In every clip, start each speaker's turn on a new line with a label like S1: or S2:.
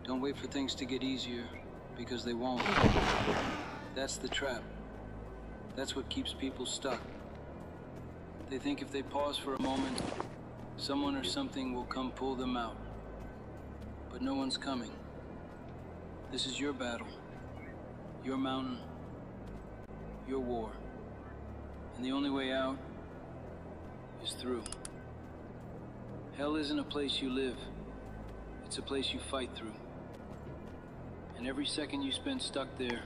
S1: Don't wait for things to get easier, because they won't. That's the trap. That's what keeps people stuck. They think if they pause for a moment, someone or something will come pull them out. But no one's coming. This is your battle, your mountain, your war. And the only way out is through. Hell isn't a place you live. It's a place you fight through. And every second you spend stuck there,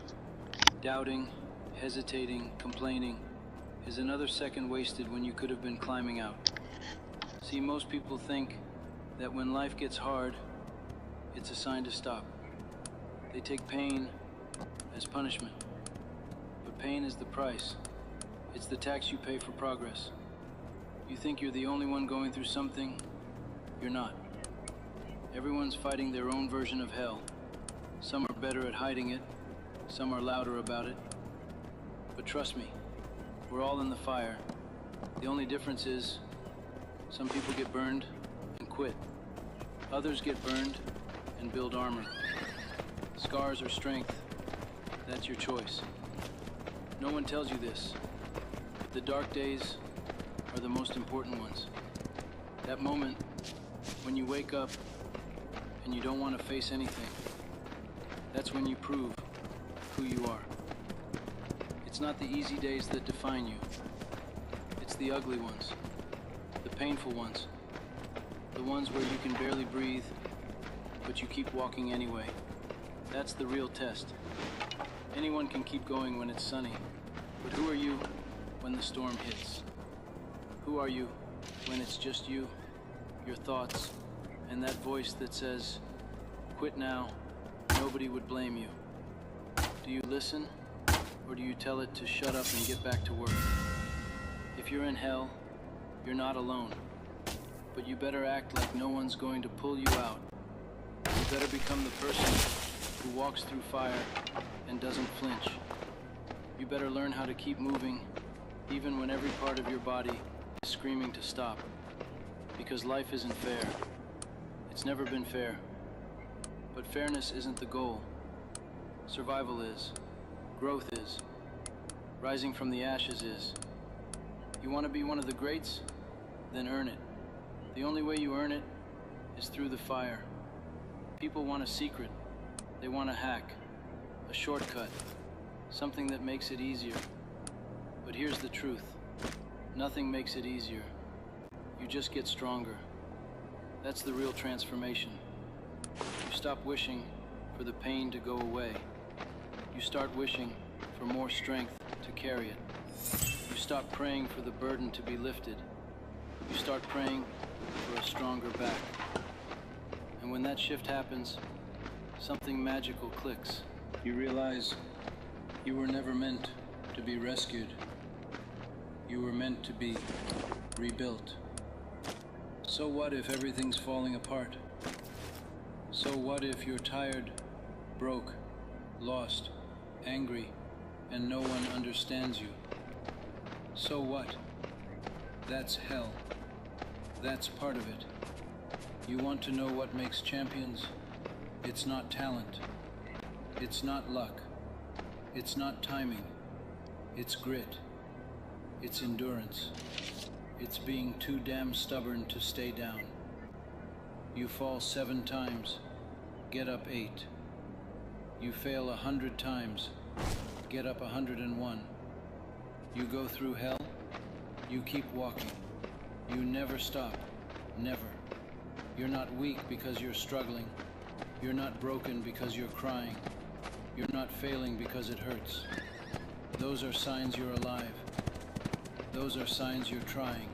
S1: doubting, hesitating, complaining, is another second wasted when you could have been climbing out. See, most people think that when life gets hard, it's a sign to stop. They take pain as punishment. But pain is the price. It's the tax you pay for progress. You think you're the only one going through something? You're not. Everyone's fighting their own version of hell. Some are better at hiding it, some are louder about it. But trust me, we're all in the fire. The only difference is, some people get burned and quit. Others get burned and build armor. Scars or strength, that's your choice. No one tells you this, but the dark days are the most important ones. That moment when you wake up and you don't want to face anything, that's when you prove who you are. It's not the easy days that define you. It's the ugly ones, the painful ones, the ones where you can barely breathe, but you keep walking anyway. That's the real test. Anyone can keep going when it's sunny, but who are you when the storm hits? Who are you when it's just you, your thoughts, and that voice that says, quit now, nobody would blame you? Do you listen, or do you tell it to shut up and get back to work? If you're in hell, you're not alone, but you better act like no one's going to pull you out. You better become the person who walks through fire and doesn't flinch. You better learn how to keep moving, even when every part of your body is screaming to stop. Because life isn't fair. It's never been fair. But fairness isn't the goal. Survival is. Growth is. Rising from the ashes is. You want to be one of the greats? Then earn it. The only way you earn it is through the fire. People want a secret. They want a hack, a shortcut, something that makes it easier. But here's the truth. Nothing makes it easier. You just get stronger. That's the real transformation. You stop wishing for the pain to go away. You start wishing for more strength to carry it. You stop praying for the burden to be lifted. You start praying for a stronger back. And when that shift happens, something magical clicks. You realize you were never meant to be rescued. You were meant to be rebuilt. So what if everything's falling apart? So what if you're tired, broke, lost, angry, and no one understands you? So what? That's hell. That's part of it. You want to know what makes champions? It's not talent. It's not luck. It's not timing. It's grit. It's endurance. It's being too damn stubborn to stay down. You fall 7 times, get up 8. You fail 100 times, get up 101. You go through hell, you keep walking. You never stop, never. You're not weak because you're struggling. You're not broken because you're crying. You're not failing because it hurts. Those are signs you're alive. Those are signs you're trying.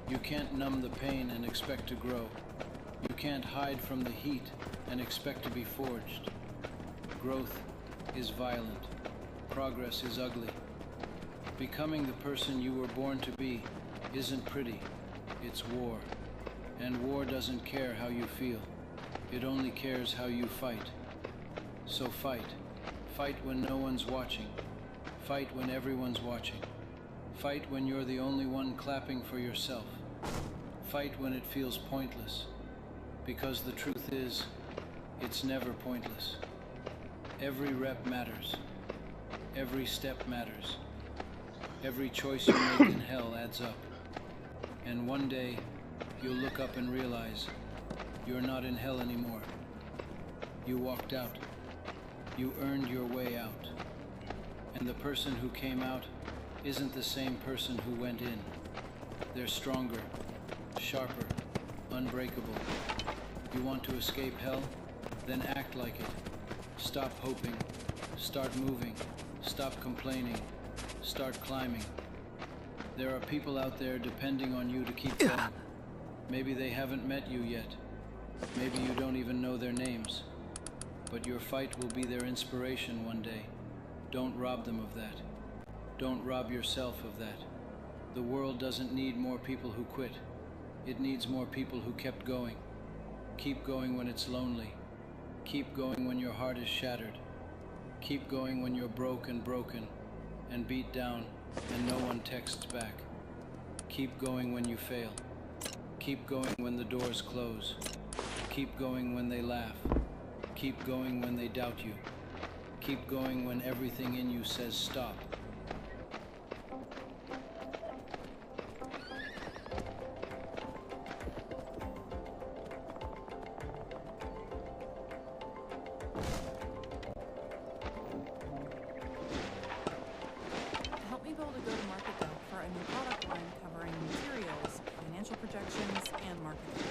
S1: You can't numb the pain and expect to grow. You can't hide from the heat and expect to be forged. Growth is violent. Progress is ugly. Becoming the person you were born to be isn't pretty. It's war. And war doesn't care how you feel. It only cares how you fight. So fight. Fight when no one's watching. Fight when everyone's watching. Fight when you're the only one clapping for yourself. Fight when it feels pointless. Because the truth is, It's never pointless. Every rep matters. Every step matters. Every choice you make in hell adds up. And one day, you'll look up and realize you're not in hell anymore. You walked out. You earned your way out. And the person who came out isn't the same person who went in. They're stronger, sharper, unbreakable. You want to escape hell? Then act like it. Stop hoping. Start moving. Stop complaining. Start climbing. There are people out there depending on you to keep going. Maybe they haven't met you yet. Maybe you don't even know their names. But your fight will be their inspiration one day. Don't rob them of that. Don't rob yourself of that. The world doesn't need more people who quit. It needs more people who kept going. Keep going when it's lonely. Keep going when your heart is shattered. Keep going when you're broke and broken and beat down and no one texts back. Keep going when you fail. Keep going when the doors close. Keep going when they laugh. Keep going when they doubt you. Keep going when everything in you says stop.
S2: Help me build a go-to-market deck for a new product line covering materials, financial projections, and marketing.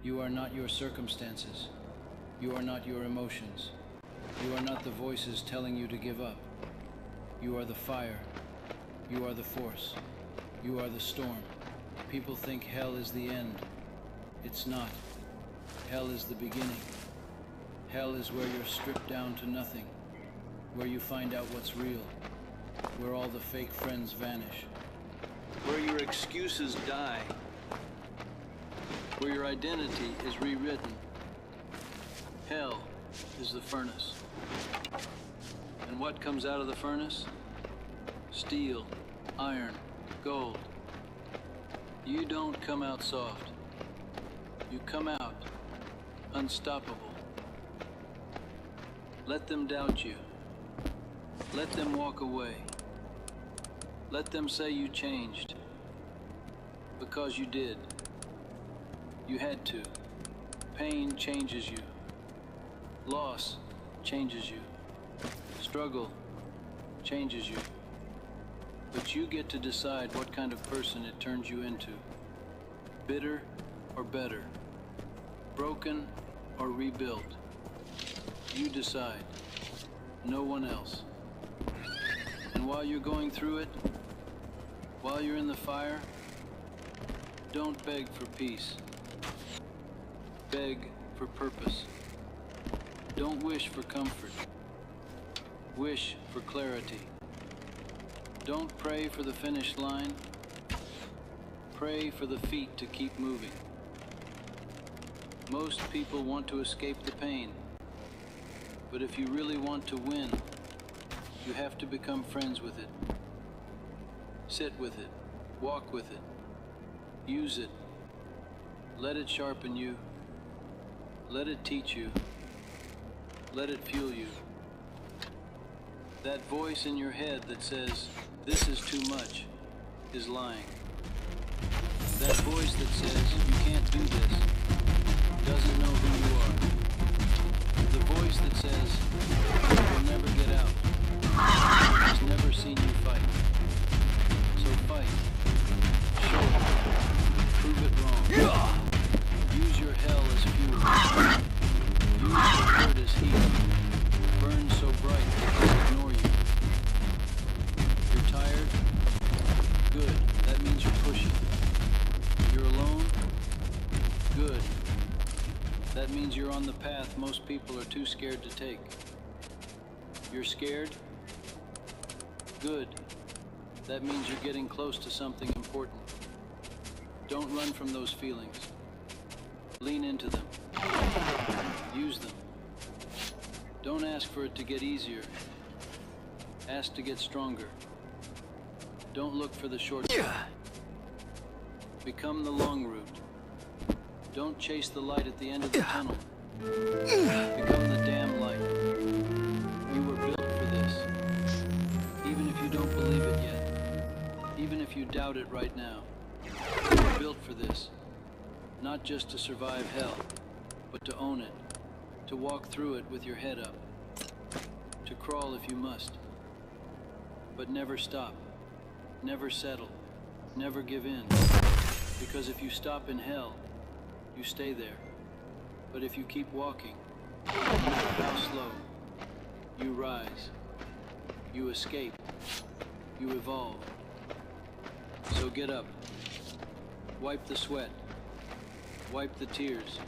S1: You are not your circumstances. You are not your emotions. You are not the voices telling you to give up. You are the fire. You are the force. You are the storm. People think hell is the end. It's not. Hell is the beginning. Hell is where you're stripped down to nothing. Where you find out what's real. Where all the fake friends vanish. Where your excuses die. Where your identity is rewritten. Hell is the furnace. And what comes out of the furnace? Steel, iron, gold. You don't come out soft. You come out unstoppable. Let them doubt you. Let them walk away. Let them say you changed. Because you did. You had to. Pain changes you. Loss changes you. Struggle changes you. But you get to decide what kind of person it turns you into. Bitter or better. Broken or rebuilt. You decide. No one else. And while you're going through it, while you're in the fire, don't beg for peace. Beg for purpose. Don't wish for comfort. Wish for clarity. Don't pray for the finish line. Pray for the feet to keep moving. Most people want to escape the pain. But if you really want to win, you have to become friends with it. Sit with it. Walk with it. Use it. Let it sharpen you. Let it teach you. Let it fuel you. That voice in your head that says, "This is too much," is lying. That voice that says, "You can't do this," doesn't know who you are. The voice that says, "You'll never get out," has never seen you fight. So fight. Show it. Prove it wrong. Use your hell as fuel. Use the hurt as heat. Burn so bright that they'll ignore you. You're tired? Good. That means you're pushing. You're alone? Good. That means you're on the path most people are too scared to take. You're scared? Good. That means you're getting close to something important. Don't run from those feelings. Lean into them. Use them. Don't ask for it to get easier. Ask to get stronger. Don't look for the shortcut. Become the long route. Don't chase the light at the end of the tunnel. Become the damn light. You were built for this. Even if you don't believe it yet. Even if you doubt it right now. You were built for this. Not just to survive hell, but to own it. To walk through it with your head up. To crawl if you must. But never stop. Never settle. Never give in. Because if you stop in hell, you stay there. But if you keep walking, no matter how slow, you rise. You escape. You evolve. So get up. Wipe the sweat. Wipe the tears.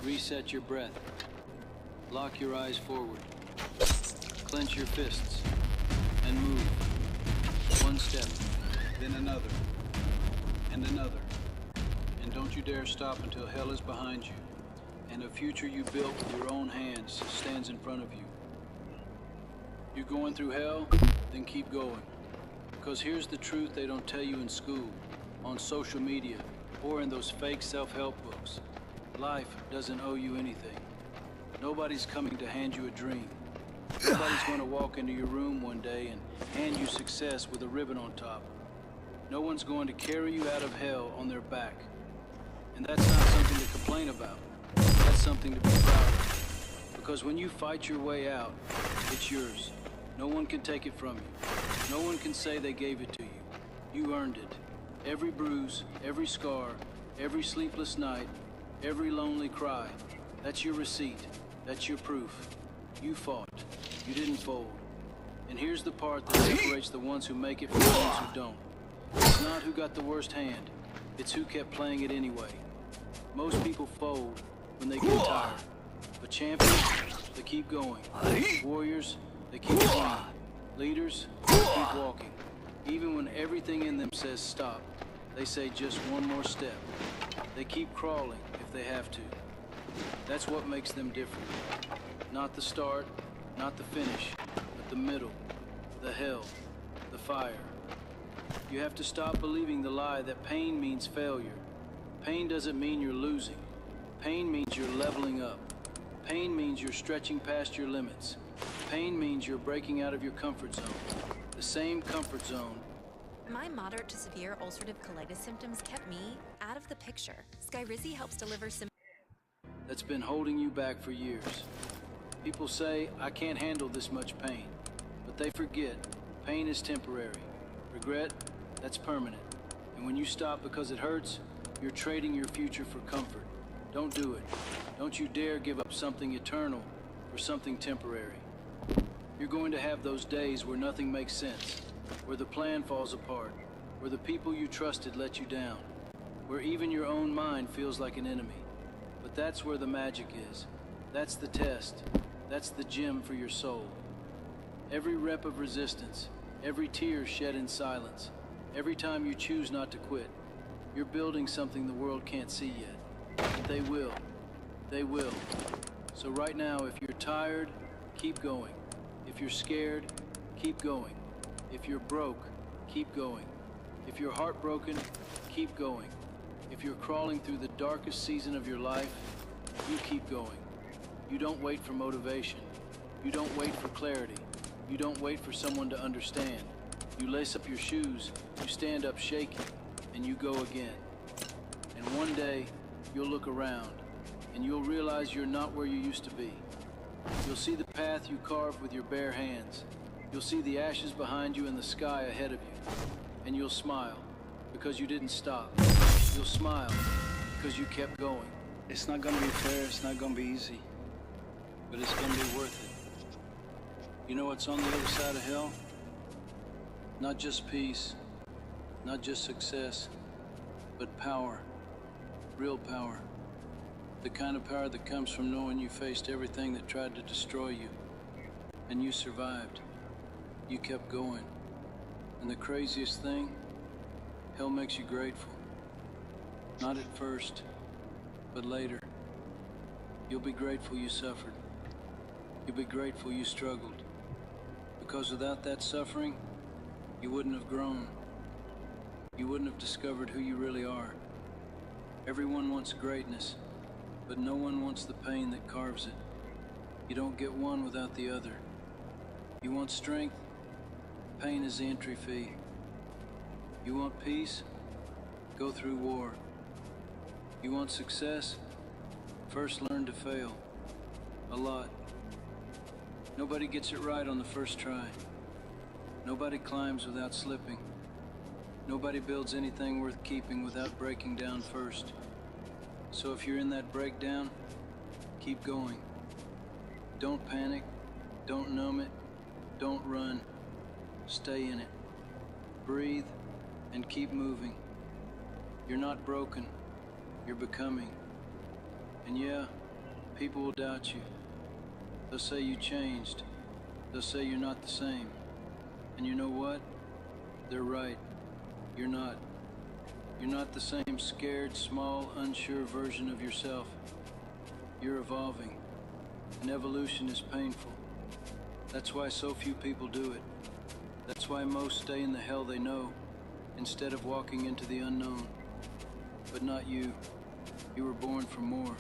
S1: Reset your breath. Lock your eyes forward. Clench your fists. And move. One step. Then another. And another. And don't you dare stop until hell is behind you. And a future you built with your own hands stands in front of you. You're going through hell? Then keep going. Because here's the truth they don't tell you in school, on social media, or in those fake self-help books. Life doesn't owe you anything. Nobody's coming to hand you a dream. Nobody's going to walk into your room one day and hand you success with a ribbon on top. No one's going to carry you out of hell on their back. And that's not something to complain about. That's something to be proud of. Because when you fight your way out, it's yours. No one can take it from you. No one can say they gave it to you. You earned it. Every bruise, every scar, every sleepless night, every lonely cry. That's your receipt. That's your proof. You fought. You didn't fold. And here's the part that separates the ones who make it from the ones who don't. It's not who got the worst hand. It's who kept playing it anyway. Most people fold when they get tired. But champions, they keep going. Warriors, they keep swinging. Leaders, they keep walking. Even when everything in them says stop, they say just one more step. They keep crawling if they have to. That's what makes them different. Not the start, not the finish, but the middle, the hell, the fire. You have to stop believing the lie that pain means failure. Pain doesn't mean you're losing. Pain means you're leveling up. Pain means you're stretching past your limits. Pain means you're breaking out of your comfort zone. The same comfort zone.
S3: My moderate to severe ulcerative colitis symptoms kept me out of the picture. Skyrizi helps deliver
S1: That's been holding you back for years. People say, I can't handle this much pain. But they forget, pain is temporary. Regret, that's permanent. And when you stop because it hurts, you're trading your future for comfort. Don't do it. Don't you dare give up something eternal for something temporary. You're going to have those days where nothing makes sense, where the plan falls apart, where the people you trusted let you down, where even your own mind feels like an enemy. But that's where the magic is. That's the test. That's the gem for your soul. Every rep of resistance, every tear shed in silence, every time you choose not to quit, you're building something the world can't see yet. But they will. They will. So right now, if you're tired, keep going. If you're scared, keep going. If you're broke, keep going. If you're heartbroken, keep going. If you're crawling through the darkest season of your life, you keep going. You don't wait for motivation. You don't wait for clarity. You don't wait for someone to understand. You lace up your shoes, you stand up shaking, and you go again. And one day, you'll look around, and you'll realize you're not where you used to be. You'll see the path you carved with your bare hands. You'll see the ashes behind you and the sky ahead of you. And you'll smile, because you didn't stop. You'll smile, because you kept going. It's not gonna be fair, it's not gonna be easy. But it's gonna be worth it. You know what's on the other side of hell? Not just peace, not just success, but power. Real power. The kind of power that comes from knowing you faced everything that tried to destroy you. And you survived. You kept going. And the craziest thing, hell makes you grateful. Not at first, but later. You'll be grateful you suffered. You'll be grateful you struggled. Because without that suffering, you wouldn't have grown. You wouldn't have discovered who you really are. Everyone wants greatness, but no one wants the pain that carves it. You don't get one without the other. You want strength? Pain is the entry fee. You want peace? Go through war. You want success? First learn to fail. A lot. Nobody gets it right on the first try. Nobody climbs without slipping. Nobody builds anything worth keeping without breaking down first. So if you're in that breakdown, keep going. Don't panic. Don't numb it. Don't run. Stay in it. Breathe and keep moving. You're not broken. You're becoming. And yeah, people will doubt you. They'll say you changed. They'll say you're not the same. And you know what? They're right. You're not. You're not the same scared, small, unsure version of yourself. You're evolving. And evolution is painful. That's why so few people do it. That's why most stay in the hell they know, instead of walking into the unknown. But not you. You were born for more.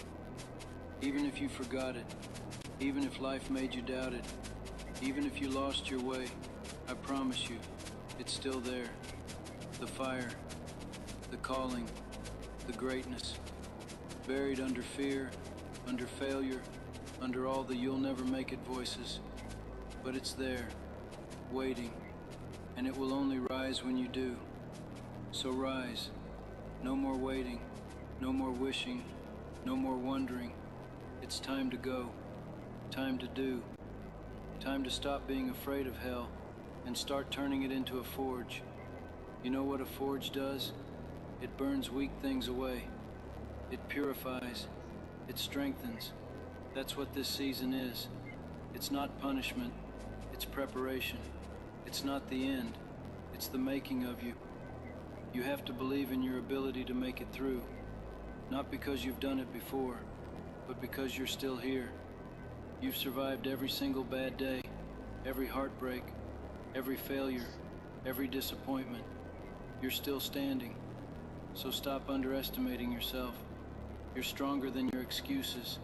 S1: Even if you forgot it, even if life made you doubt it, even if you lost your way, I promise you, it's still there. The fire, the calling, the greatness, buried under fear, under failure, under all the you'll never make it voices. But it's there, waiting, and it will only rise when you do. So rise. No more waiting, no more wishing, no more wondering. It's time to go, time to do, time to stop being afraid of hell and start turning it into a forge. You know what a forge does? It burns weak things away. It purifies. It strengthens. That's what this season is. It's not punishment. It's preparation. It's not the end. It's the making of you. You have to believe in your ability to make it through. Not because you've done it before, but because you're still here. You've survived every single bad day, every heartbreak, every failure, every disappointment. You're still standing. So stop underestimating yourself. You're stronger than your excuses,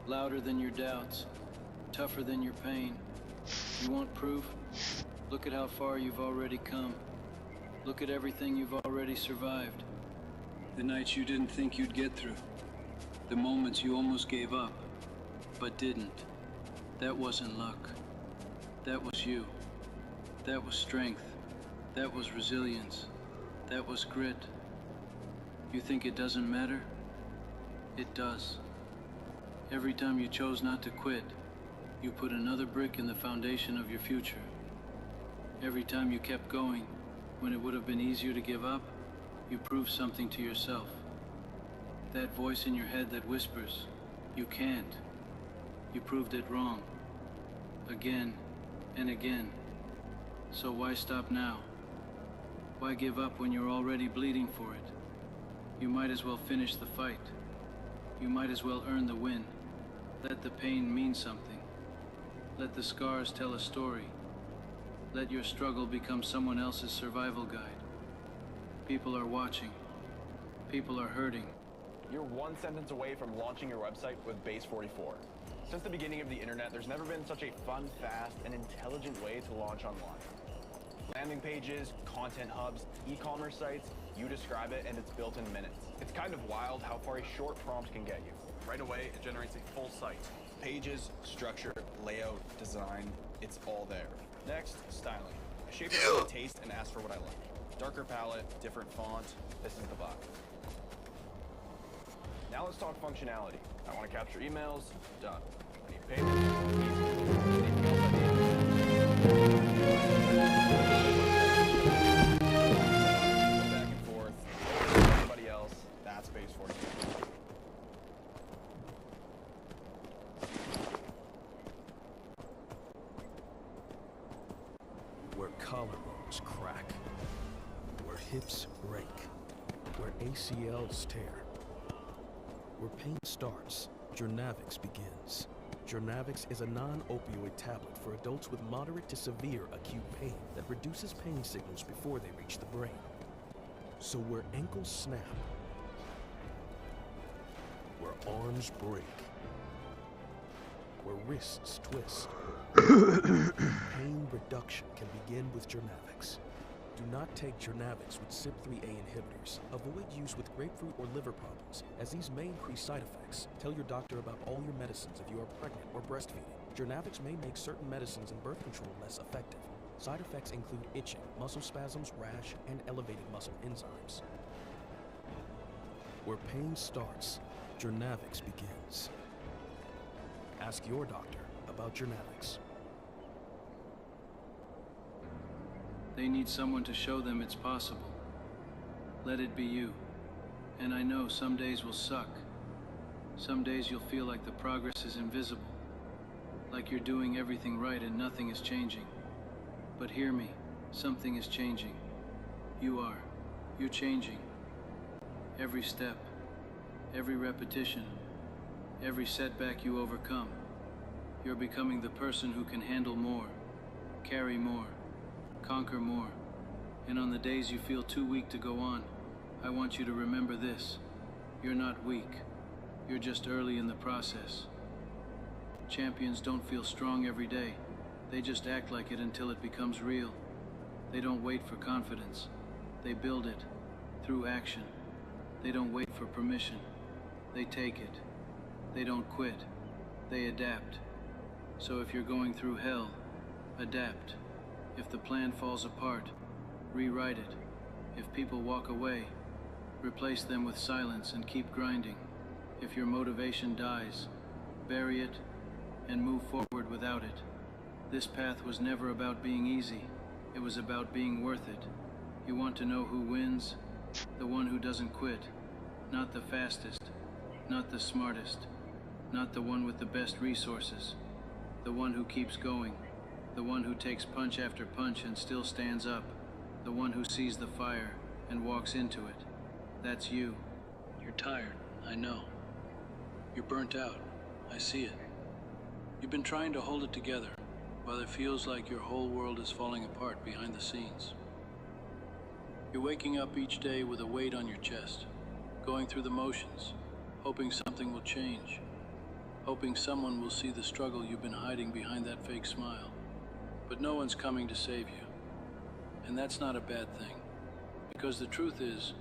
S1: louder than your doubts, tougher than your pain. You want proof? Look at how far you've already come. Look at everything you've already survived. The nights you didn't think you'd get through. The moments you almost gave up, but didn't. That wasn't luck. That was you. That was strength. That was resilience. That was grit. You think it doesn't matter? It does. Every time you chose not to quit, you put another brick in the foundation of your future. Every time you kept going, when it would have been easier to give up, you proved something to yourself. That voice in your head that whispers, you can't. You proved it wrong. Again and again. So why stop now? Why give up when you're already bleeding for it? You might as well finish the fight. You might as well earn the win. Let the pain mean something. Let the scars tell a story. Let your struggle become someone else's survival guide. People are watching. People are hurting.
S4: You're one sentence away from launching your website with Base44. Since the beginning of the internet, there's never been such a fun, fast, and intelligent way to launch online. Landing pages, content hubs, e-commerce sites, you describe it and it's built in minutes. It's kind of wild how far a short prompt can get you. Right away, it generates a full site. Pages, structure, layout, design, it's all there. Next, styling. I shape it to my taste and ask for what I like. Darker palette, different font, this is the vibe. Now let's talk functionality. I want to capture emails, done. I need payments, easy. Anything else I need? Back and forth, everybody else, that's Base44.
S5: Where collarbones crack. Where hips break. Where ACLs tear. Where pain starts, Journavx begins. Journavx is a non-opioid tablet for adults with moderate to severe acute pain that reduces pain signals before they reach the brain. So where ankles snap, where arms break, where wrists twist, pain reduction can begin with Journavx. Do not take Journavx with CYP3A inhibitors. Avoid use with grapefruit or liver problems, as these may increase side effects. Tell your doctor about all your medicines if you are pregnant or breastfeeding. Journavx may make certain medicines and birth control less effective. Side effects include itching, muscle spasms, rash, and elevated muscle enzymes. Where pain starts, Journavx begins. Ask your doctor about Journavx.
S1: They need someone to show them it's possible. Let it be you. And I know some days will suck. Some days you'll feel like the progress is invisible. Like you're doing everything right and nothing is changing. But hear me, something is changing. You are. You're changing. Every step, every repetition, every setback you overcome, you're becoming the person who can handle more, carry more, conquer more. And on the days you feel too weak to go on, I want you to remember this. You're not weak. You're just early in the process. Champions don't feel strong every day. They just act like it until it becomes real. They don't wait for confidence. They build it through action. They don't wait for permission. They take it. They don't quit. They adapt. So if you're going through hell, adapt. If the plan falls apart, rewrite it. If people walk away, replace them with silence and keep grinding. If your motivation dies, bury it and move forward without it. This path was never about being easy. It was about being worth it. You want to know who wins? The one who doesn't quit. Not the fastest, not the smartest, not the one with the best resources. The one who keeps going. The one who takes punch after punch and still stands up. The one who sees the fire and walks into it. That's you. You're tired, I know. You're burnt out, I see it. You've been trying to hold it together, while it feels like your whole world is falling apart behind the scenes. You're waking up each day with a weight on your chest, going through the motions, hoping something will change, hoping someone will see the struggle you've been hiding behind that fake smile. But no one's coming to save you. And that's not a bad thing, because the truth is,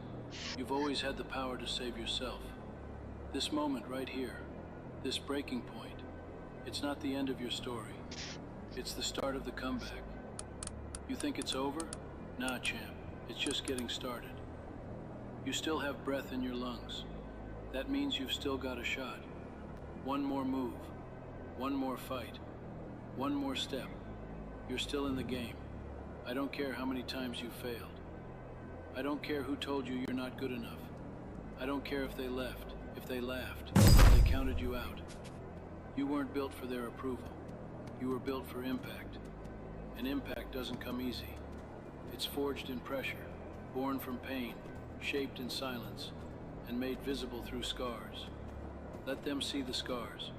S1: you've always had the power to save yourself. This moment right here, this breaking point, it's not the end of your story. It's the start of the comeback. You think it's over? Nah, champ. It's just getting started. You still have breath in your lungs. That means you've still got a shot. One more move. One more fight. One more step. You're still in the game. I don't care how many times you've failed. I don't care who told you you're not good enough. I don't care if they left, if they laughed, if they counted you out. You weren't built for their approval. You were built for impact. And impact doesn't come easy. It's forged in pressure, born from pain, shaped in silence, and made visible through scars. Let them see the scars.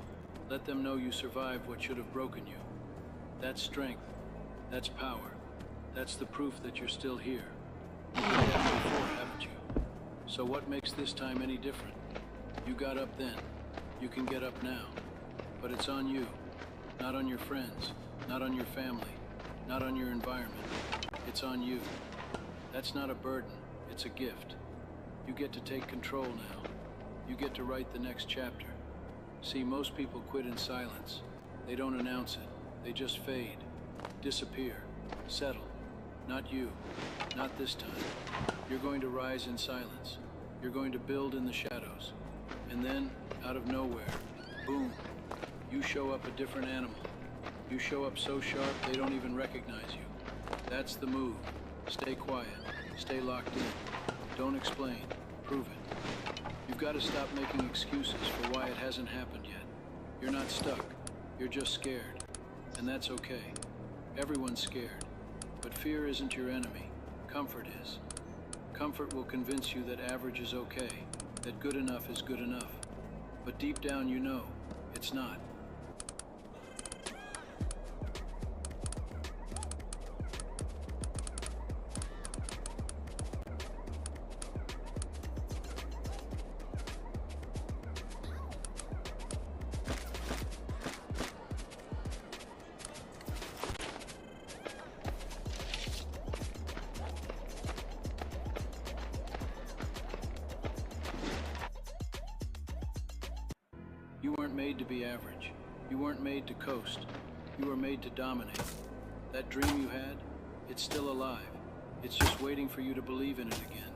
S1: Let them know you survived what should have broken you. That's strength. That's power. That's the proof that you're still here. You've been down before, haven't you? So what makes this time any different? You got up then. You can get up now. But it's on you. Not on your friends. Not on your family. Not on your environment. It's on you. That's not a burden. It's a gift. You get to take control now. You get to write the next chapter. See, most people quit in silence. They don't announce it. They just fade. Disappear. Settle. Not you. Not this time. You're going to rise in silence. You're going to build in the shadows. And then, out of nowhere, boom, you show up a different animal. You show up so sharp they don't even recognize you. That's the move. Stay quiet. Stay locked in. Don't explain. Prove it. You've got to stop making excuses for why it hasn't happened yet. You're not stuck. You're just scared. And that's okay. Everyone's scared. But fear isn't your enemy. Comfort is. Comfort will convince you that average is okay, that good enough is good enough. But deep down you know, it's not. You weren't made to be average. You weren't made to coast. You were made to dominate. That dream you had, it's still alive. It's just waiting for you to believe in it again.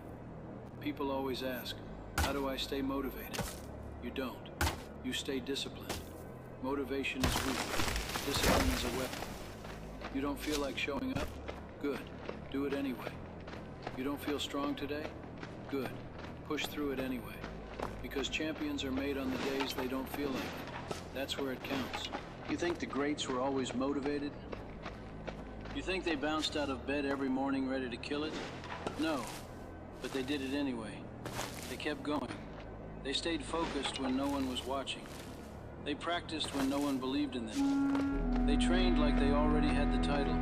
S1: People always ask, how do I stay motivated? You don't. You stay disciplined. Motivation is weak. Discipline is a weapon. You don't feel like showing up? Good. Do it anyway. You don't feel strong today? Good. Push through it anyway. Because champions are made on the days they don't feel like it. That's where it counts. You think the greats were always motivated? You think they bounced out of bed every morning ready to kill it? No. But they did it anyway. They kept going. They stayed focused when no one was watching. They practiced when no one believed in them. They trained like they already had the title.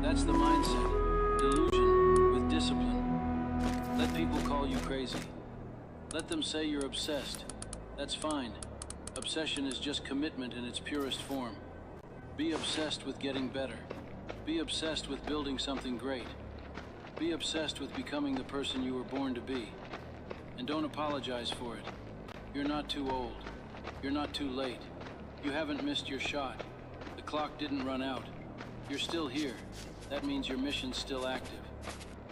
S1: That's the mindset. Delusion with discipline. Let people call you crazy. Let them say you're obsessed. That's fine. Obsession is just commitment in its purest form. Be obsessed with getting better. Be obsessed with building something great. Be obsessed with becoming the person you were born to be. And don't apologize for it. You're not too old. You're not too late. You haven't missed your shot. The clock didn't run out. You're still here. That means your mission's still active.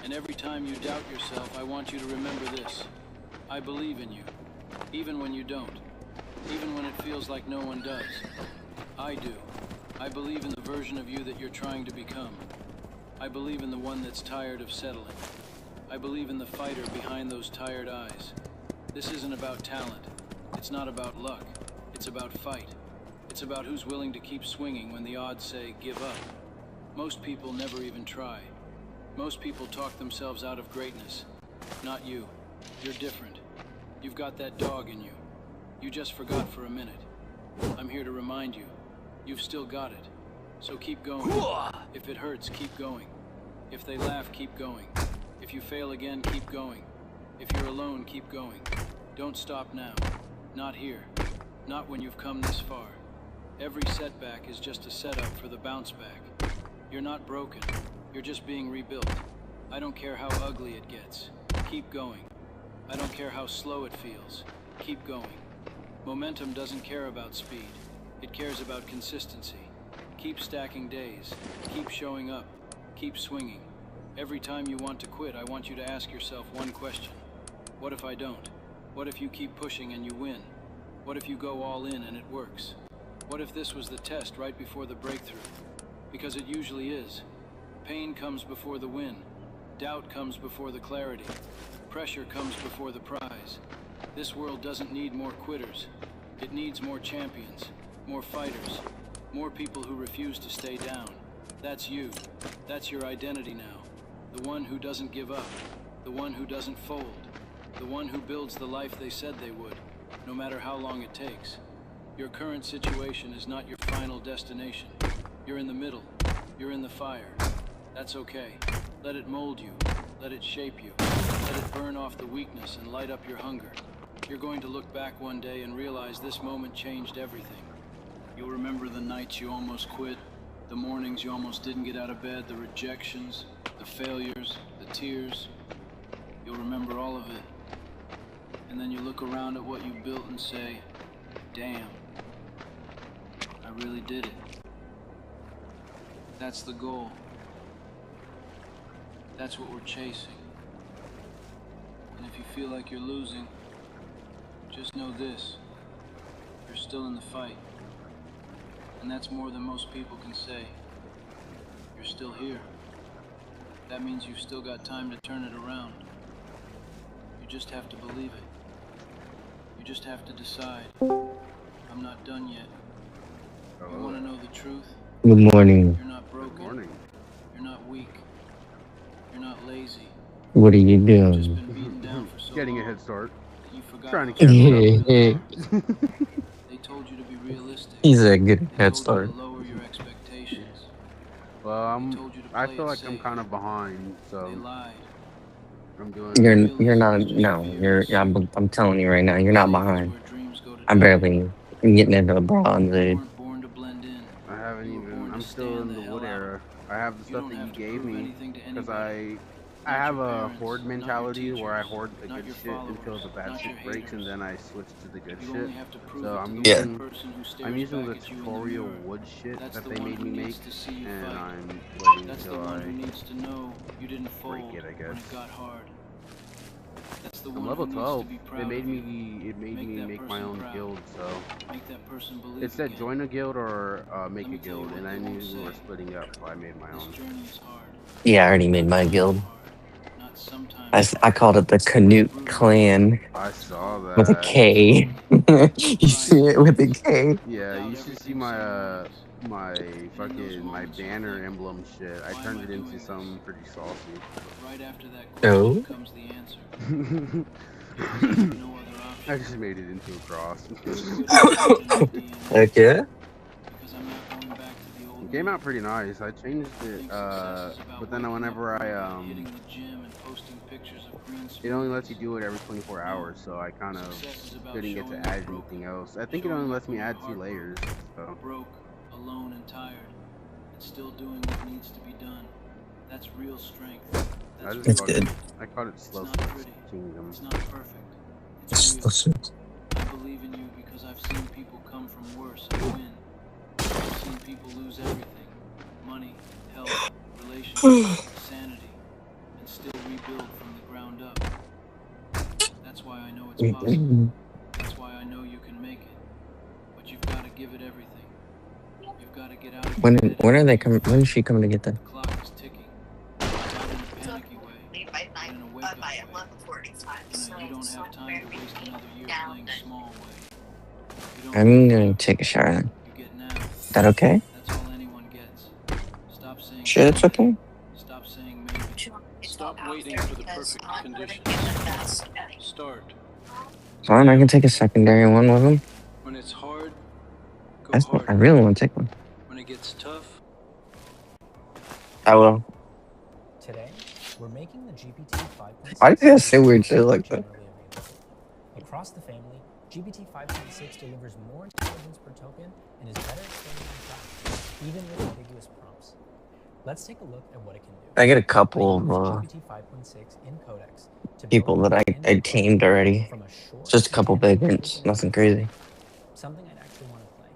S1: And every time you doubt yourself, I want you to remember this. I believe in you, even when you don't, even when it feels like no one does. I do. I believe in the version of you that you're trying to become. I believe in the one that's tired of settling. I believe in the fighter behind those tired eyes. This isn't about talent. It's not about luck. It's about fight. It's about who's willing to keep swinging when the odds say give up. Most people never even try. Most people talk themselves out of greatness. Not you. You're different. You've got that dog in you. You just forgot for a minute. I'm here to remind you. You've still got it. So keep going. If it hurts, keep going. If they laugh, keep going. If you fail again, keep going. If you're alone, keep going. Don't stop now. Not here. Not when you've come this far. Every setback is just a setup for the bounce back. You're not broken. You're just being rebuilt. I don't care how ugly it gets. Keep going. I don't care how slow it feels. Keep going. Momentum doesn't care about speed. It cares about consistency. Keep stacking days. Keep showing up. Keep swinging. Every time you want to quit, I want you to ask yourself one question. What if I don't? What if you keep pushing and you win? What if you go all in and it works? What if this was the test right before the breakthrough? Because it usually is. Pain comes before the win. Doubt comes before the clarity. Pressure comes before the prize. This world doesn't need more quitters. It needs more champions, more fighters, more people who refuse to stay down. That's you. That's your identity now. The one who doesn't give up. The one who doesn't fold. The one who builds the life they said they would, no matter how long it takes. Your current situation is not your final destination. You're in the middle. You're in the fire. That's okay. Let it mold you. Let it shape you. Let it burn off the weakness and light up your hunger. You're going to look back one day and realize this moment changed everything. You'll remember the nights you almost quit, the mornings you almost didn't get out of bed, the rejections, the failures, the tears. You'll remember all of it. And then you look around at what you built and say, damn, I really did it. That's the goal. That's what we're chasing. And if you feel like you're losing, just know this. You're still in the fight. And that's more than most people can say. You're still here. That means you've still got time to turn it around. You just have to believe it. You just have to decide. I'm not done yet. You want to know the truth?
S6: Good morning.
S1: You're not broken.
S7: Good morning.
S1: You're not weak. not lazy.
S6: What are you
S1: You've just
S6: doing?
S1: been beaten down for so
S7: Getting a
S1: long
S7: head start.
S1: that you forgot
S7: Trying to
S1: how
S7: catch
S1: tough
S7: up.
S1: you really are. They told you to be realistic.
S6: He's a good
S1: They
S6: head
S1: told you
S6: start.
S1: to lower your expectations.
S7: Well,
S1: They told you to
S7: I
S1: play
S7: feel
S1: it
S7: like I'm
S1: safe.
S7: kind of behind,
S1: They
S7: so
S1: lied.
S7: I'm doing.
S6: You're
S1: Realism
S6: not
S1: is just
S6: no.
S1: fearless.
S6: I'm telling you right now. You're not
S1: Safe is
S6: behind.
S1: where dreams go to
S6: I'm
S1: die.
S6: barely getting into the bronze
S1: You
S6: age.
S1: weren't born to blend in.
S7: I haven't
S1: You were
S7: even.
S1: born to
S7: I'm still
S1: stand
S7: in
S1: the
S7: the wood
S1: hell out.
S7: era. I have the
S1: You
S7: stuff
S1: don't
S7: that you
S1: have to
S7: gave
S1: prove
S7: me
S1: anything to
S7: because
S1: anybody.
S7: I
S1: Not
S7: have
S1: your
S7: a
S1: parents,
S7: horde
S1: not your
S7: mentality where I
S1: teachers,
S7: hoard the
S1: not
S7: good
S1: your
S7: shit until the
S1: followers,
S7: bad
S1: not
S7: shit
S1: your
S7: breaks, and
S1: haters.
S7: then I switch to the good
S1: You
S7: shit.
S1: only have to prove
S7: So
S1: it to
S7: I'm
S1: the
S6: Yeah.
S1: one
S7: using
S1: person who stares
S7: I'm using
S1: back
S7: the
S1: at you in the
S7: tutorial
S1: mirror.
S7: wood shit
S1: That's
S7: that
S1: the
S7: they
S1: one
S7: made
S1: who
S7: me
S1: needs
S7: make,
S1: to see you
S7: and
S1: fight.
S7: I'm waiting
S1: That's the
S7: until
S1: one who
S7: I
S1: needs to know you didn't
S7: break
S1: fold
S7: it, I
S1: when
S7: guess.
S1: it got hard. That's the
S7: I'm
S1: one
S7: level
S1: who needs
S7: 12.
S1: to be
S7: It
S1: proud
S7: made
S1: of you.
S7: me
S1: that
S7: make my
S1: person
S7: own
S1: proud.
S7: guild, so
S1: Make that person believe
S7: it said
S1: again.
S7: join a guild or make
S1: Let me
S7: a
S1: tell you
S7: guild,
S1: what
S7: and I
S1: they
S7: knew
S1: won't
S7: we were
S1: say.
S7: splitting up, so I made my
S1: This
S7: own.
S1: journey is hard.
S6: Yeah, I already made my
S1: Sometimes
S6: guild.
S1: hard. Not sometimes
S6: I
S1: hard.
S6: called it the Canute Clan
S7: I saw
S6: with a
S7: that.
S6: K. You see it with a K?
S7: Yeah,
S1: Without
S7: you should see
S1: everything
S7: my
S1: ceremonies.
S7: my
S1: And in those
S7: fucking my
S1: moments you
S7: banner
S1: think,
S7: emblem shit. I
S1: why am
S7: turned
S1: I
S7: it into
S1: doing
S7: something
S1: this?
S7: pretty saucy.
S1: But right after that
S6: Oh.
S1: question comes the answer. Because I have no other
S7: I
S1: option.
S7: just made it into a cross.
S1: Quitting is in my DNA.
S6: Heck yeah.
S1: Because I'm not going back to the old
S7: It came
S1: me.
S7: out pretty nice. I changed
S1: I
S7: it,
S1: think success is about
S7: but then
S1: waking up
S7: whenever
S1: early, hitting the gym and posting pictures of green
S7: it only lets you
S1: smoothies.
S7: do it every 24 hours, so I kind of
S1: Success is about
S7: didn't get
S1: showing
S7: to
S1: up
S7: add
S1: broken,
S7: anything else. I think it
S1: showing
S7: only
S1: up
S7: lets me
S1: when your
S7: add 2
S1: heart
S7: layers. So
S1: broke, alone and tired, and still doing what needs to be done. That's real strength. That's
S6: That's
S1: real
S6: good.
S1: growth.
S7: I called it
S1: It's
S7: Slow
S1: not
S7: Swift
S1: pretty.
S7: Kingdom.
S1: It's not perfect. It's
S6: It's
S1: real.
S6: listen.
S1: I believe in you because I've seen people come from worse and win. I've seen people lose everything. Money, health, relationships, sanity, and still rebuild from the ground up. That's why I know it's possible. That's why I know you can make it. But you've got to give it everything. You've got to get out of your head.
S6: When are they coming? When is she coming to get them?
S1: The clock is ticking. Not in a panicky way, but in a wake-up way. You don't have time to waste another year playing small way. You don't
S6: I'm
S1: get
S6: gonna
S1: now,
S6: take a shower then.
S1: you get now.
S6: Is that okay?
S1: That's all anyone gets. Stop saying
S6: Sure, it's
S1: someday.
S6: okay.
S1: Stop saying maybe. Stop waiting for the perfect conditions. Start.
S6: Fine, I can take a secondary one with him.
S1: When it's hard, go
S6: I
S1: harder.
S6: really want to take one.
S1: When it gets tough,
S6: I will.
S8: Today, we're making the GPT 5.6.
S6: Why do you say weird shit like that?
S8: generally available. Across the family, GPT 5.6 delivers more intelligence per token and is better at staying on track, even with ambiguous prompts. Let's take a look at what it can do.
S6: I get a couple
S8: use
S6: of
S8: GPT 5.6 in Codex to
S6: people
S8: build
S6: that I
S8: random
S6: tamed
S8: prompts
S6: already.
S8: from a short
S6: It's just a couple
S8: and
S6: vagrants,
S8: open
S6: nothing
S8: world
S6: crazy.
S8: something I'd actually want to play.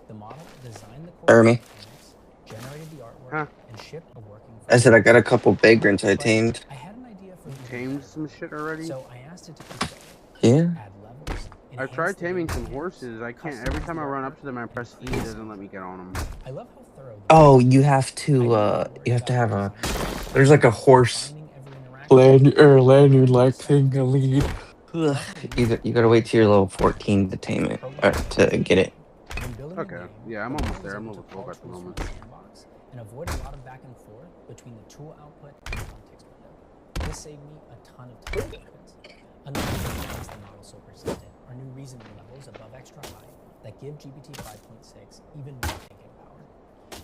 S8: The model designed the core
S6: Jeremy.
S8: mechanics, generated the artwork,
S7: Huh.
S8: and shipped a working
S6: I said I got a
S8: version.
S6: couple vagrants I
S8: But
S6: tamed.
S8: I had an idea for
S7: You
S8: even
S7: tamed
S8: better.
S7: some shit already?
S8: So I asked it to keep going.
S6: Yeah.
S8: Add levels.
S7: I've
S8: enhance
S7: tried
S8: the
S7: taming
S8: game
S7: some
S8: mechanics,
S7: horses. I can't.
S8: customize
S7: Every time
S8: the
S7: I run
S8: artwork,
S7: up to them, I press E. It
S8: and
S7: doesn't let me get on them.
S8: I love how thorough the
S6: Oh,
S8: design
S6: you
S8: is.
S6: have
S8: I
S6: to
S8: didn't have to worry
S6: you have to
S8: about
S6: have a
S8: designing
S6: there's like a horse
S8: refining every interaction.
S6: lanyard like
S8: Myself.
S6: thing to lead.
S8: Ugh.
S6: You gotta wait till you're level 14 to tame it or to get it.
S8: When building a
S7: Okay.
S8: game,
S7: Yeah, I'm
S8: the
S7: almost
S8: model is
S7: there. I'm
S8: able
S7: level
S8: to
S7: 12
S8: call
S7: at the
S8: tools from
S7: moment.
S8: the sandbox and avoid a lot of back and forth between the tool output and context window. This saved me a ton of time tokens. Another thing that makes the model so persistent are new reasoning levels above extra high that give GPT 5.6 even more thinking power.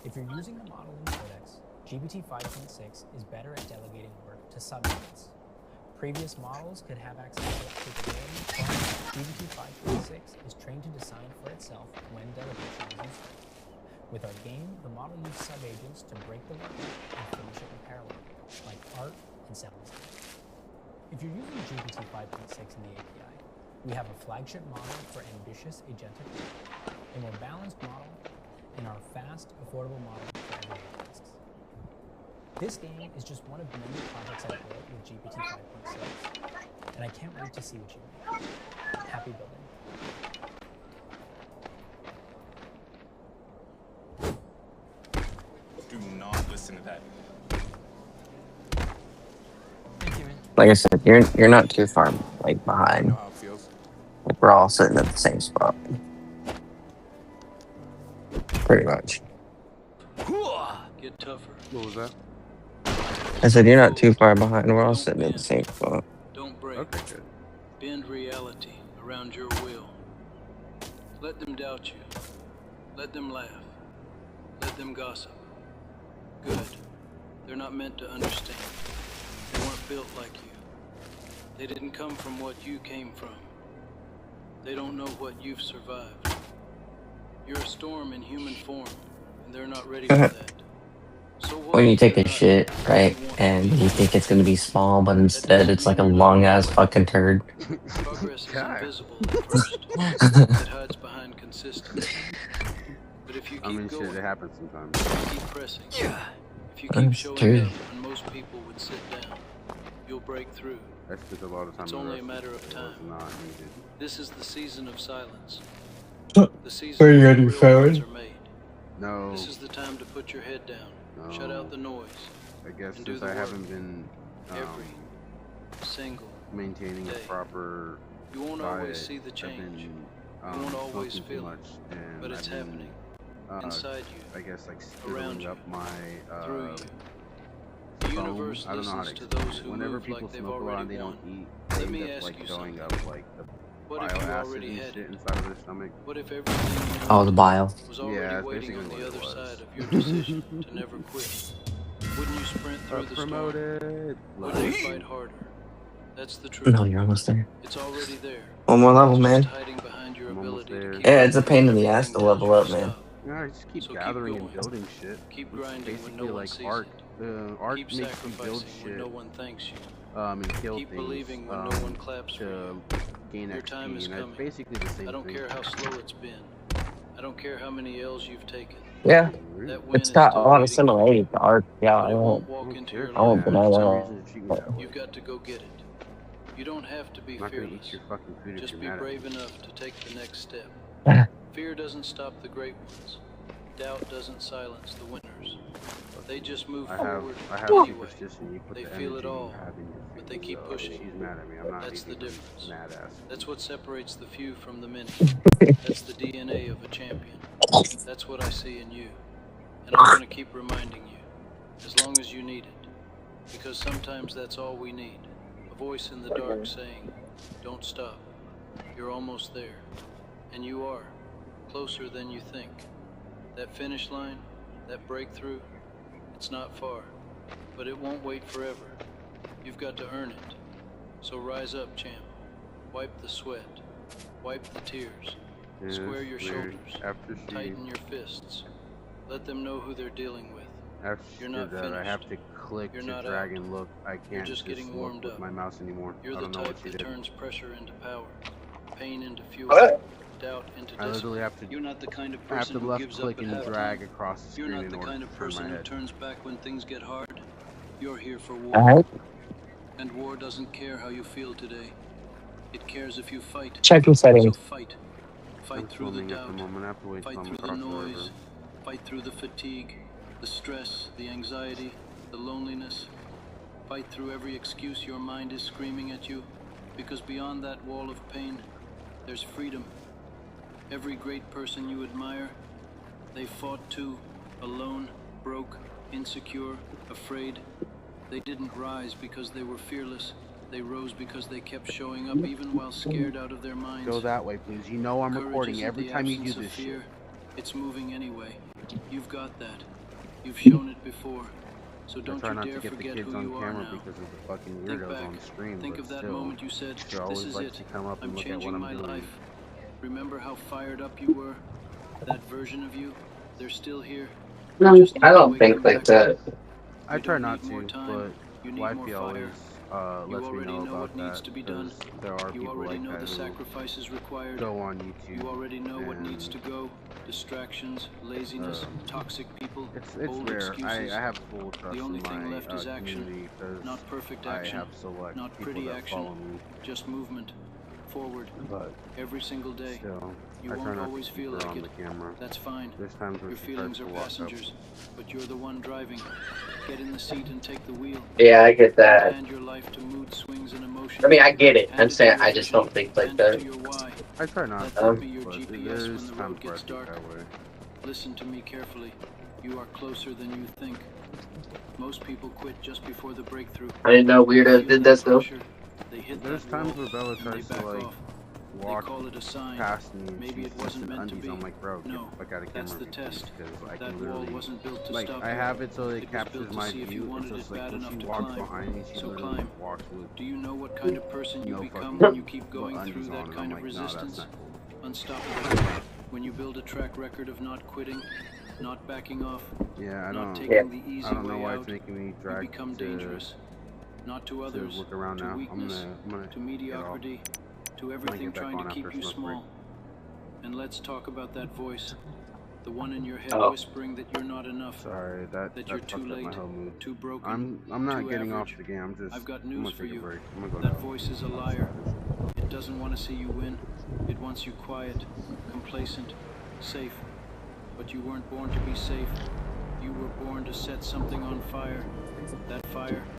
S8: If you're using the model in Codex, GPT 5.6 is better at delegating work to subunits. Previous models could have access to that capability, but GPT 5.6 is trained to decide for itself when delegation is useful. With our game, the model used sub-agents to break the work up and finish it in parallel, like art and sound design. If you're using GPT 5.6 in the API, we have a flagship model for ambitious agentic work, a more balanced model, and our fast, affordable model for everyday tasks. This game is just one of many projects I've built with GPT 5.6, and I can't wait to see what you make. Happy building.
S9: Do not listen to that.
S6: Like I said, you're not too far like
S9: I
S6: behind.
S9: know how it feels.
S6: Like we're all sitting at the same spot. Pretty much.
S1: get tougher.
S7: What was that?
S6: I said you're not too far behind. We're all sitting in the same spot.
S1: Don't break.
S7: Okay, good.
S1: Bend reality around your will. Let them doubt you. Let them laugh. Let them gossip. Good. They're not meant to understand. They weren't built like you. They didn't come from what you came from. They don't know what you've survived. You're a storm in human form, and they're not ready for that. So what
S6: When you
S1: if
S6: take
S1: they're
S6: a
S1: not
S6: shit, right,
S1: who you want
S6: and
S1: to be?
S6: you think it's gonna be small, but instead it's like a long ass fucking turd.
S1: Progress is
S7: God.
S1: invisible at first. It hides behind consistency. But if you
S7: I
S1: keep
S7: mean,
S1: going,
S7: shit, it happens sometimes.
S1: if you keep pressing, if you keep
S6: That's
S1: showing
S6: true.
S1: up when most people would sit down, you'll break through.
S7: That's because a lot of times
S1: It's only a matter of
S7: was
S1: time.
S7: not needed.
S1: This is the season of silence.
S6: What?
S1: The season
S6: Where you
S1: where
S6: got your
S1: real words
S6: phone?
S1: are made.
S7: No,
S1: This is the time to put your head down, shut
S7: No.
S1: out the noise,
S7: I guess
S1: and do
S7: since
S1: the
S7: I
S1: work.
S7: haven't been
S1: every single.
S7: maintaining a
S1: day.
S7: proper
S1: You won't
S7: diet,
S1: always see the
S7: I've
S1: change,
S7: been,
S1: won't always
S7: smoking too
S1: feel it,
S7: much, and
S1: but it's
S7: I've been,
S1: happening
S7: uh,
S1: inside you,
S7: I guess like
S1: around
S7: stilling
S1: you,
S7: up my
S1: through you. The
S7: phone.
S1: universe
S7: I don't know how to
S1: listens to
S7: explain
S1: those
S7: it.
S1: who
S7: Whenever
S1: move
S7: people
S1: like they've
S7: smoke a lot and
S1: already
S7: they
S1: won.
S7: don't eat,
S1: Let
S7: they
S1: me
S7: end up
S1: ask
S7: like
S1: you
S7: going
S1: something.
S7: up like the
S1: What if
S7: bile
S1: you
S7: acids
S1: already
S7: and
S1: had
S7: shit
S1: it?
S7: inside of their stomach.
S1: What if everything you
S6: Oh, the
S1: wanted
S6: bile.
S1: was already
S7: Yeah, that's
S1: waiting on
S7: basically
S1: the
S7: what it
S1: other
S7: was.
S1: side of your decision to never quit? Wouldn't you sprint through the storm?
S7: Promoted.
S1: Wouldn't you fight harder? That's the truth.
S6: No, you're almost there.
S1: It's already there.
S6: One more level,
S1: It's
S6: man.
S1: just hiding behind your
S7: I'm almost
S1: ability to
S7: there.
S1: keep
S6: Yeah, it's a
S1: moving
S6: pain
S1: when
S6: in the ass
S1: everything
S6: to
S1: tells
S6: level
S1: you
S6: up,
S1: to
S6: man.
S1: stop.
S7: Yeah, I just keep
S1: So keep
S7: gathering and
S1: going.
S7: building shit.
S1: Keep
S7: It's
S1: grinding when no
S7: basically
S1: one
S7: like
S1: sees
S7: art.
S1: it.
S7: Art
S1: Keep
S7: makes you build
S1: sacrificing when
S7: shit,
S1: no one thanks you.
S7: and kill
S1: Keep
S7: things,
S1: believing when no one claps for
S7: to
S1: you.
S7: gain
S1: Your
S7: XP,
S1: time is
S7: and it's
S1: coming.
S7: basically the same
S1: I don't
S7: thing.
S1: care how slow it's been. I don't care how many L's you've taken.
S6: Yeah,
S1: That win
S6: it's
S1: is
S6: got a
S1: still
S6: lot of
S1: waiting for you.
S6: similarities to Ark. Yeah,
S1: But
S6: I
S1: it
S6: won't.
S1: won't
S7: I
S1: walk
S7: don't
S1: into
S7: care
S1: your
S7: if
S6: I won't
S1: life.
S6: deny
S7: for some
S6: that.
S7: reason treat me that way.
S1: You've got to go get it. You don't have to be
S7: I'm not gonna eat
S1: fearless.
S7: your fucking food if
S1: Just
S7: you're
S1: be
S7: mad at me.
S1: brave enough to take the next step. Fear doesn't stop the great ones. Doubt doesn't silence the winners. They just move
S7: I have
S1: forward
S7: superstition.
S1: anyway.
S7: You put
S1: They
S7: the
S1: feel it
S7: energy
S1: all,
S7: you have in your
S1: but they
S7: food,
S1: keep
S7: so
S1: pushing.
S7: She's mad at me. I'm not
S1: That's the
S7: leaving her
S1: difference.
S7: mad ass.
S1: That's what separates the few from the many. That's the DNA of a champion. That's what I see in you. And I'm going to keep reminding you, as long as you need it. Because sometimes that's all we need. A voice in the dark saying, don't stop. You're almost there. And you are. Closer than you think. That finish line, that breakthrough, it's not far. But it won't wait forever. You've got to earn it. So rise up, champ. Wipe the sweat. Wipe the tears.
S7: Yeah,
S1: Square your
S7: it's weird.
S1: shoulders.
S7: After she,
S1: Tighten your fists. Let them know who they're dealing with.
S7: after she
S1: You're
S7: did
S1: not
S7: that, I have to
S1: finished.
S7: click
S1: You're
S7: to
S1: not
S7: drag
S1: out.
S7: and look. I can't
S1: just getting
S7: look
S1: warmed
S7: with
S1: up.
S7: my mouse anymore.
S1: You're
S7: I
S1: the
S7: don't know what
S1: type
S7: she
S1: that
S7: did.
S1: turns pressure into power, pain into fuel,
S6: What?
S1: doubt into
S7: I
S1: discipline.
S7: literally have to
S1: You're not the kind of
S7: I have
S1: person
S7: to
S1: who
S7: left
S1: gives
S7: click
S1: up at
S7: and
S1: halftime.
S7: drag across the
S1: You're
S7: screen
S1: not
S7: in
S1: the
S7: order
S1: kind
S7: to
S1: of
S7: turn
S1: person
S7: my
S1: who
S7: head.
S1: turns back when things get hard. You're here for war.
S6: Alright,
S1: And war doesn't care how you feel today. It cares if you fight.
S6: check your
S1: So
S6: settings.
S1: fight.
S7: I'm
S1: Fight through the
S7: filming at the
S1: doubt.
S7: moment. I have to wait till
S1: Fight
S7: I'm
S1: through the
S7: across the river.
S1: noise. Fight through the fatigue, the stress, the anxiety, the loneliness. Fight through every excuse your mind is screaming at you, because beyond that wall of pain, there's freedom. Every great person you admire, they fought too, alone, broke, insecure, afraid. They didn't rise because they were fearless. They rose because they kept showing up even while scared out of their minds.
S7: Go that way, please. You know I'm
S1: Courage
S7: recording
S1: isn't
S7: every
S1: the
S7: time you do
S1: absence of
S7: this shit.
S1: fear. It's moving anyway. You've got that. You've shown it before. So
S7: I
S1: don't
S7: try
S1: you
S7: not
S1: dare
S7: to get the
S1: forget
S7: kids
S1: who
S7: on
S1: you are
S7: camera
S1: now.
S7: because of the fucking
S1: Think
S7: weirdos
S1: back.
S7: on stream,
S1: Think
S7: but
S1: of that
S7: still,
S1: moment you said,
S7: they
S1: this
S7: always
S1: is
S7: like
S1: it.
S7: to come up and
S1: I'm
S7: look at what
S1: changing
S7: I'm
S1: my
S7: doing.
S1: life. Remember how fired up you were? That version of you? They're still here.
S6: No,
S1: You just need
S6: I
S1: to
S6: don't
S1: wake
S6: think
S1: them
S6: like
S1: back
S6: that.
S1: up.
S7: I
S1: You
S7: try
S1: don't
S7: not
S1: need more
S7: to,
S1: time. You
S7: but
S1: need
S7: wifey
S1: more
S7: always
S1: fire. You
S7: lets me
S1: already
S7: know
S1: know
S7: about
S1: what needs
S7: that
S1: to be done.
S7: because there are
S1: You
S7: people
S1: already
S7: like
S1: know
S7: that
S1: the
S7: who
S1: sacrifices required.
S7: go on YouTube.
S1: You already know what needs
S7: and,
S1: to go. Distractions, laziness, toxic people,
S7: It's
S1: old
S7: rare.
S1: excuses.
S7: I have full trust
S1: The only
S7: in
S1: thing
S7: my
S1: left is action.
S7: community because
S1: Not perfect
S7: I
S1: action,
S7: have select
S1: not
S7: people
S1: pretty
S7: that
S1: action.
S7: follow me.
S1: Just movement. Forward.
S7: But
S1: Every single day.
S7: still,
S1: You
S7: I try
S1: won't
S7: not
S1: always
S7: to keep
S1: feel
S7: her
S1: like
S7: on
S1: it.
S7: the camera.
S1: That's fine.
S7: There's times where
S1: Your
S7: she
S1: feelings
S7: tries
S1: are
S7: to walk up.
S1: passengers, but you're the one driving. Get in the seat and take the wheel.
S6: Yeah, I get that.
S1: Hand your life to mood swings and emotions.
S6: I mean, I get it.
S1: Hand
S6: I'm
S1: it to
S6: saying
S1: your
S6: I just
S1: vision.
S6: don't think like
S1: Hand it
S6: that.
S1: to your why.
S7: I try not
S1: Let
S7: to,
S1: that be your
S7: but
S1: GPS
S7: there's
S1: when the road
S7: times where I
S1: gets
S7: think
S1: dark.
S7: that way.
S1: Listen to me carefully. You are closer than you think. Most people quit just before the breakthrough.
S6: I didn't know Weirdo did that though.
S1: They hit
S7: There's
S1: that
S7: times
S1: wall,
S7: where Bella
S1: and
S7: tries
S1: they
S7: to
S1: back
S7: like
S1: off.
S7: walk
S1: They call it a sign.
S7: past me and
S1: Maybe
S7: she's
S1: it wasn't
S7: just in
S1: meant to
S7: undies.
S1: be.
S7: I'm like, bro, get
S1: No,
S7: the fuck out of
S1: that's
S7: camera
S1: the
S7: with me,
S1: test.
S7: because I
S1: That
S7: can
S1: wall
S7: literally,
S1: wasn't built to
S7: like,
S1: stop
S7: I
S1: you.
S7: have it so it
S1: It was
S7: captures
S1: built to
S7: my
S1: see if you
S7: view. It's
S1: wanted
S7: just
S1: it
S7: like
S1: bad
S7: when
S1: enough
S7: she
S1: to
S7: walks
S1: climb.
S7: behind me, she
S1: So
S7: literally
S1: climb.
S7: walks with
S1: Do you know what kind of person you
S7: no
S1: become
S7: fucking
S1: when you keep going
S7: undies
S1: through
S7: on,
S1: that
S7: and
S1: kind
S7: I'm
S1: of
S7: like, no, that's
S1: resistance?
S7: not cool.
S1: Unstoppable. When you build a track record of not quitting, not backing off,
S7: Yeah, I
S1: not
S7: don't.
S1: taking the easy
S7: I don't know
S1: way
S7: why
S1: out,
S7: it's making me
S1: you
S7: drag
S1: become
S7: to
S1: dangerous. Not to others,
S7: look around
S1: to
S7: now.
S1: weakness,
S7: I'm gonna
S1: to mediocrity, to everything
S7: get back
S1: trying
S7: on
S1: to keep
S7: after
S1: you
S7: smoke break.
S1: small. And let's talk about that voice. The one in your head
S6: Oh.
S1: whispering that you're not enough,
S7: Sorry, that
S1: that you're
S7: fucked
S1: too
S7: up my
S1: late,
S7: whole mood.
S1: too broken,
S7: I'm not
S1: too
S7: getting
S1: average.
S7: off the game. I'm just.
S1: I've got
S7: I'm
S1: news
S7: gonna
S1: for
S7: take
S1: you.
S7: a break. I'm gonna go
S1: That
S7: down.
S1: voice is a liar. It doesn't want to see you win. It wants you quiet, complacent, safe. But you weren't born to be safe. You were born to set something on fire. That fire